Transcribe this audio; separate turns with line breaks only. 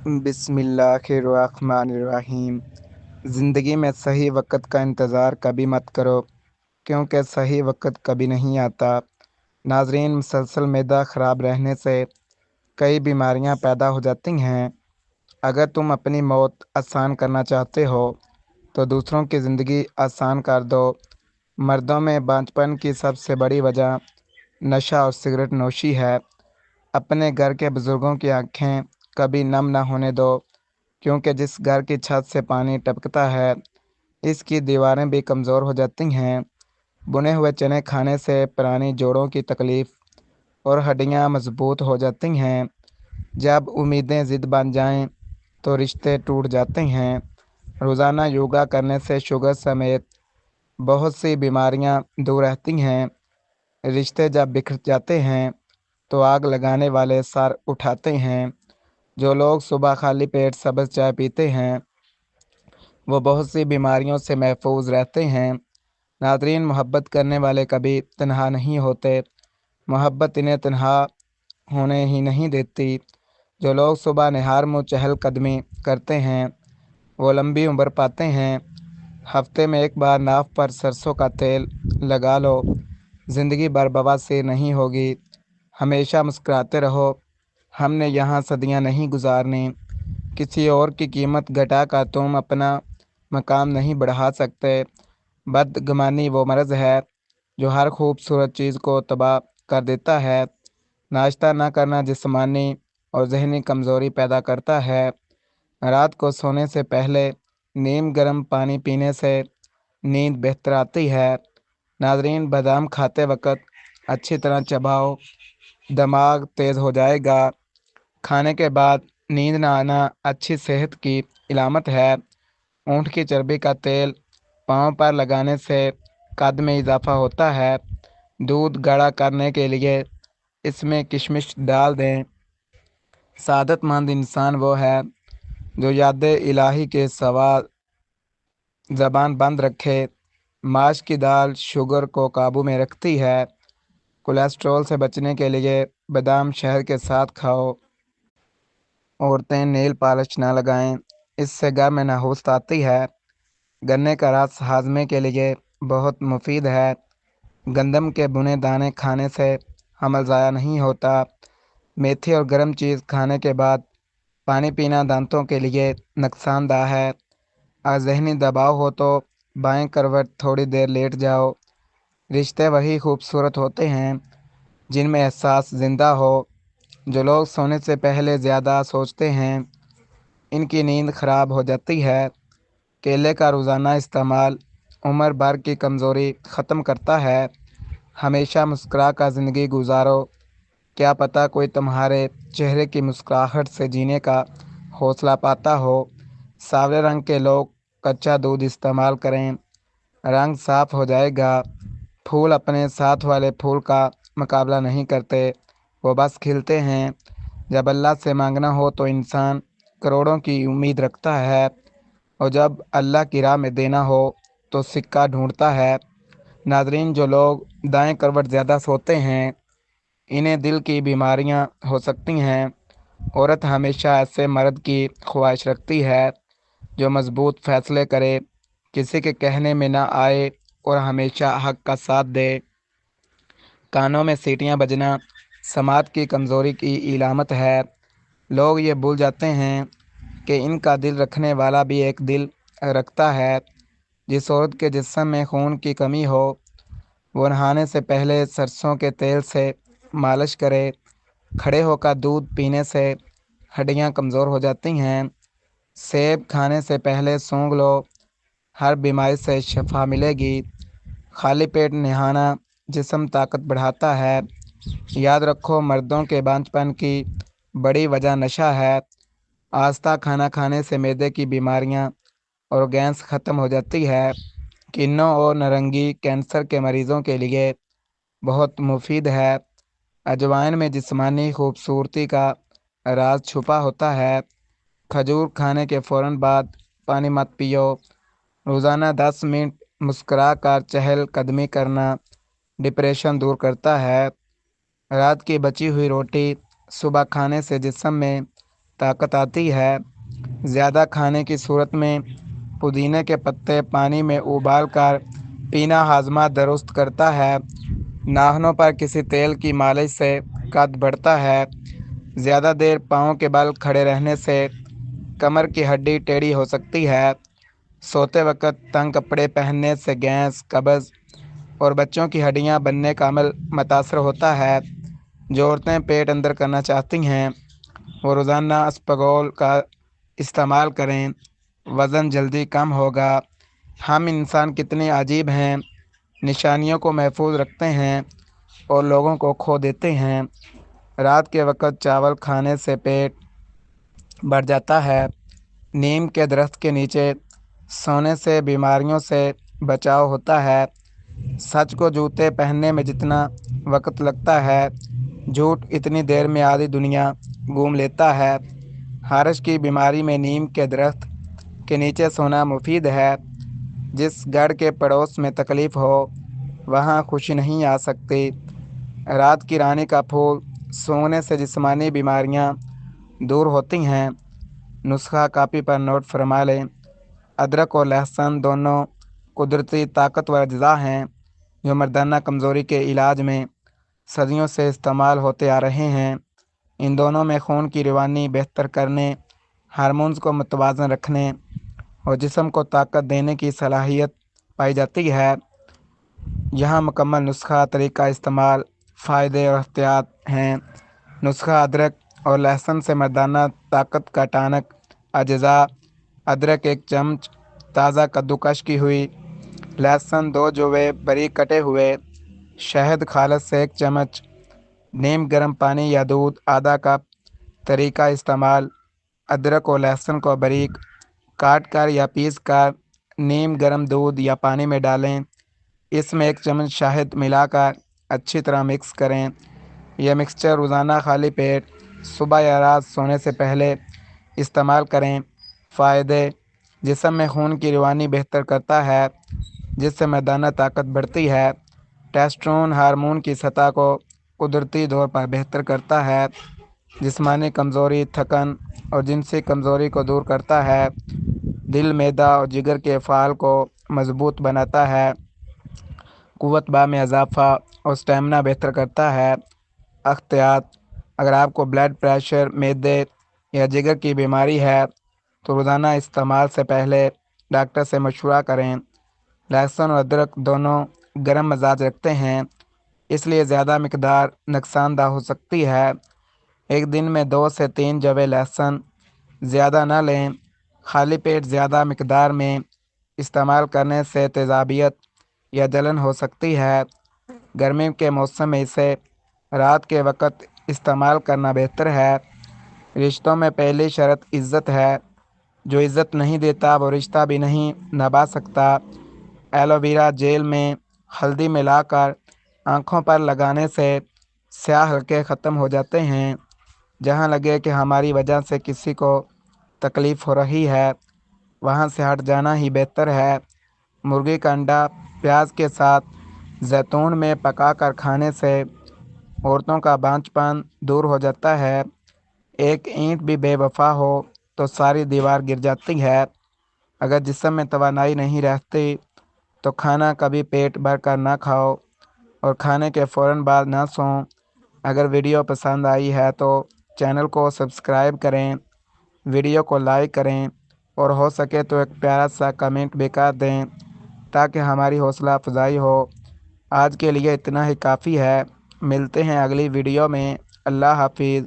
बिस्मिल्लाहिर्रहमानिर्रहीम। ज़िंदगी में सही वक्त का इंतज़ार कभी मत करो, क्योंकि सही वक्त कभी नहीं आता। नाज़रीन, मुसलसल मैदा ख़राब रहने से कई बीमारियां पैदा हो जाती हैं। अगर तुम अपनी मौत आसान करना चाहते हो तो दूसरों की ज़िंदगी आसान कर दो। मर्दों में बांझपन की सबसे बड़ी वजह नशा और सिगरेट नोशी है। अपने घर के बुज़ुर्गों की आंखें कभी नम न होने दो, क्योंकि जिस घर की छत से पानी टपकता है, इसकी दीवारें भी कमज़ोर हो जाती हैं। बुने हुए चने खाने से पुरानी जोड़ों की तकलीफ़ और हड्डियां मजबूत हो जाती हैं। जब उम्मीदें ज़िद बन जाएं, तो रिश्ते टूट जाते हैं। रोज़ाना योगा करने से शुगर समेत बहुत सी बीमारियां दूर रहती हैं। रिश्ते जब बिखर जाते हैं, तो आग लगाने वाले सर उठाते हैं। जो लोग सुबह खाली पेट सब्ज़ चाय पीते हैं, वो बहुत सी बीमारियों से महफूज रहते हैं। नाज़रीन, मोहब्बत करने वाले कभी तन्हा नहीं होते। मोहब्बत इन्हें तन्हा होने ही नहीं देती। जो लोग सुबह निहार मुँह चहलकदमी करते हैं, वो लंबी उम्र पाते हैं। हफ्ते में एक बार नाव पर सरसों का तेल लगा लो, ज़िंदगी भर बवासीर नहीं होगी। हमेशा मुस्कुराते रहो, हमने यहाँ सदियाँ नहीं गुजारनी। किसी और की कीमत घटाकर तुम अपना मकाम नहीं बढ़ा सकते। बदगुमानी वो मर्ज़ है जो हर खूबसूरत चीज़ को तबाह कर देता है। नाश्ता न करना जिस्मानी और जहनी कमज़ोरी पैदा करता है। रात को सोने से पहले नीम गर्म पानी पीने से नींद बेहतर आती है। नाज़रीन, बादाम खाते वक्त अच्छी तरह चबाओ, दिमाग तेज़ हो जाएगा। खाने के बाद नींद न आना अच्छी सेहत की इलामत है। ऊँट की चर्बी का तेल पाँव पर लगाने से कद में इजाफा होता है। दूध गाढ़ा करने के लिए इसमें किशमिश डाल दें। सादतमंद इंसान वो है जो याद इलाही के सवा ज़बान बंद रखे। माश की दाल शुगर को काबू में रखती है। कोलेस्ट्रॉल से बचने के लिए बादाम शहद के साथ खाओ। औरतें नेल पॉलिश ना लगाएं, इससे घर में नहुस्त आती है। गन्ने का रस हाजमे के लिए बहुत मुफीद है। गंदम के बुने दाने खाने से हमल ज़ाया नहीं होता। मेथी और गर्म चीज़ खाने के बाद पानी पीना दांतों के लिए नुकसानदायक है। अगर ज़हनी दबाव हो तो बाएं करवट थोड़ी देर लेट जाओ। रिश्ते वही खूबसूरत होते हैं जिनमें एहसास ज़िंदा हो। जो लोग सोने से पहले ज़्यादा सोचते हैं, इनकी नींद खराब हो जाती है। केले का रोज़ाना इस्तेमाल उम्र भर की कमज़ोरी ख़त्म करता है। हमेशा मुस्कुरा कर ज़िंदगी गुजारो, क्या पता कोई तुम्हारे चेहरे की मुस्कुराहट से जीने का हौसला पाता हो। सावले रंग के लोग कच्चा दूध इस्तेमाल करें, रंग साफ हो जाएगा। फूल अपने साथ वाले फूल का मुकाबला नहीं करते, वो बस खिलते हैं। जब अल्लाह से मांगना हो तो इंसान करोड़ों की उम्मीद रखता है, और जब अल्लाह की राह में देना हो तो सिक्का ढूंढता है। नाजरीन, जो लोग दाएं करवट ज़्यादा सोते हैं, इन्हें दिल की बीमारियां हो सकती हैं। औरत हमेशा ऐसे मर्द की ख्वाहिश रखती है जो मजबूत फैसले करे, किसी के कहने में ना आए और हमेशा हक का साथ दे। कानों में सीटियां बजना समाज की कमज़ोरी की इलामत है। लोग ये भूल जाते हैं कि इनका दिल रखने वाला भी एक दिल रखता है। जिस औरत के जिस्म में खून की कमी हो, वो नहाने से पहले सरसों के तेल से मालिश करे। खड़े होकर दूध पीने से हड्डियां कमज़ोर हो जाती हैं। सेब खाने से पहले सूंघ लो, हर बीमारी से शफा मिलेगी। खाली पेट नहाना जिस्म ताकत बढ़ाता है। याद रखो, मर्दों के बांझपन की बड़ी वजह नशा है। आस्था खाना खाने से मैदे की बीमारियां और गैस ख़त्म हो जाती है। किन्नों और नारंगी कैंसर के मरीज़ों के लिए बहुत मुफीद है। अजवाइन में जिस्मानी खूबसूरती का राज छुपा होता है। खजूर खाने के फ़ौरन बाद पानी मत पियो। रोज़ाना 10 मिनट मुस्कुरा कर चहल कदमी करना डिप्रेशन दूर करता है। रात की बची हुई रोटी सुबह खाने से जिस्म में طاقت آتی ہے۔ زیادہ کھانے کی صورت میں پودینے کے پتے پانی میں ابال کر پینا ہاضمہ درست کرتا ہے۔ ناخنوں پر کسی تیل کی مالش سے قد بڑھتا ہے۔ زیادہ دیر پاؤں کے بل کھڑے رہنے سے کمر کی ہڈی ٹیڑھی ہو سکتی ہے۔ سوتے وقت تنگ کپڑے پہننے سے گیس، قبض اور بچوں کی ہڈیاں بننے کا عمل متاثر ہوتا ہے۔ جو عورتیں پیٹ اندر کرنا چاہتی ہیں وہ روزانہ اسپغول کا استعمال کریں، وزن جلدی کم ہوگا۔ ہم انسان کتنے عجیب ہیں، نشانیوں کو محفوظ رکھتے ہیں اور لوگوں کو کھو دیتے ہیں۔ رات کے وقت چاول کھانے سے پیٹ بڑھ جاتا ہے۔ نیم کے درخت کے نیچے سونے سے بیماریوں سے بچاؤ ہوتا ہے۔ سچ کو جوتے پہننے میں جتنا وقت لگتا ہے، جھوٹ اتنی دیر میں آدھی دنیا گھوم لیتا ہے۔ ہارش کی بیماری میں نیم کے درخت کے نیچے سونا مفید ہے۔ جس گھر کے پڑوس میں تکلیف ہو وہاں خوشی نہیں آ سکتی۔ رات کی رانی کا پھول سونگنے سے جسمانی بیماریاں دور ہوتی ہیں۔ نسخہ کاپی پر نوٹ فرما لیں۔ ادرک اور لہسن دونوں قدرتی طاقتور اجزاء ہیں جو مردانہ کمزوری کے علاج میں صدیوں سے استعمال ہوتے آ رہے ہیں۔ ان دونوں میں خون کی روانی بہتر کرنے، ہارمونز کو متوازن رکھنے اور جسم کو طاقت دینے کی صلاحیت پائی جاتی ہے۔ یہاں مکمل نسخہ، طریقہ استعمال، فائدے اور احتیاط ہیں۔ نسخہ ادرک اور لہسن سے مردانہ طاقت کا ٹانک۔ اجزاء: ادرک 1 چمچ تازہ کدوکش کی ہوئی، لہسن 2 جوے باریک کٹے ہوئے، شہد خالص سے 1 چمچ، نیم گرم پانی یا دودھ آدھا کپ۔ طریقہ استعمال: ادرک اور لہسن کو باریک کاٹ کر یا پیس کر نیم گرم دودھ یا پانی میں ڈالیں۔ اس میں 1 چمچ شہد ملا کر اچھی طرح مکس کریں۔ یہ مکسچر روزانہ خالی پیٹ صبح یا رات سونے سے پہلے استعمال کریں۔ فائدے: جسم میں خون کی روانی بہتر کرتا ہے جس سے مردانہ طاقت بڑھتی ہے۔ ٹیسٹوسٹیرون ہارمون کی سطح کو قدرتی طور پر بہتر کرتا ہے۔ جسمانی کمزوری، تھکن اور جنسی کمزوری کو دور کرتا ہے۔ دل، معدہ اور جگر کے افعال کو مضبوط بناتا ہے۔ قوت باہ میں اضافہ اور اسٹیمنا بہتر کرتا ہے۔ احتیاط: اگر آپ کو بلڈ پریشر، معدے یا جگر کی بیماری ہے تو روزانہ استعمال سے پہلے ڈاکٹر سے مشورہ کریں۔ لہسن اور ادرک دونوں گرم مزاج رکھتے ہیں، اس لیے زیادہ مقدار نقصان دہ ہو سکتی ہے۔ ایک دن میں 2 سے 3 جوے لہسن زیادہ نہ لیں۔ خالی پیٹ زیادہ مقدار میں استعمال کرنے سے تیزابیت یا جلن ہو سکتی ہے۔ گرمی کے موسم میں اسے رات کے وقت استعمال کرنا بہتر ہے۔ رشتوں میں پہلی شرط عزت ہے۔ جو عزت نہیں دیتا وہ رشتہ بھی نہیں نبھا سکتا۔ ایلو ویرا جیل میں ہلدی ملا کر آنکھوں پر لگانے سے سیاہ حلقے ختم ہو جاتے ہیں۔ جہاں لگے کہ ہماری وجہ سے کسی کو تکلیف ہو رہی ہے وہاں سے ہٹ جانا ہی بہتر ہے۔ مرغی کا انڈا پیاز کے ساتھ زیتون میں پکا کر کھانے سے عورتوں کا بانجھ پن دور ہو جاتا ہے۔ ایک اینٹ بھی بے وفا ہو تو ساری دیوار گر جاتی ہے۔ اگر جسم میں توانائی نہیں رہتی تو کھانا کبھی پیٹ بھر کر نہ کھاؤ اور کھانے کے فوراً بعد نہ سوؤ۔ اگر ویڈیو پسند آئی ہے تو چینل کو سبسکرائب کریں، ویڈیو کو لائک کریں اور ہو سکے تو ایک پیارا سا کمنٹ بھی کر دیں تاکہ ہماری حوصلہ افزائی ہو۔ آج کے لیے اتنا ہی کافی ہے۔ ملتے ہیں اگلی ویڈیو میں۔ اللہ حافظ۔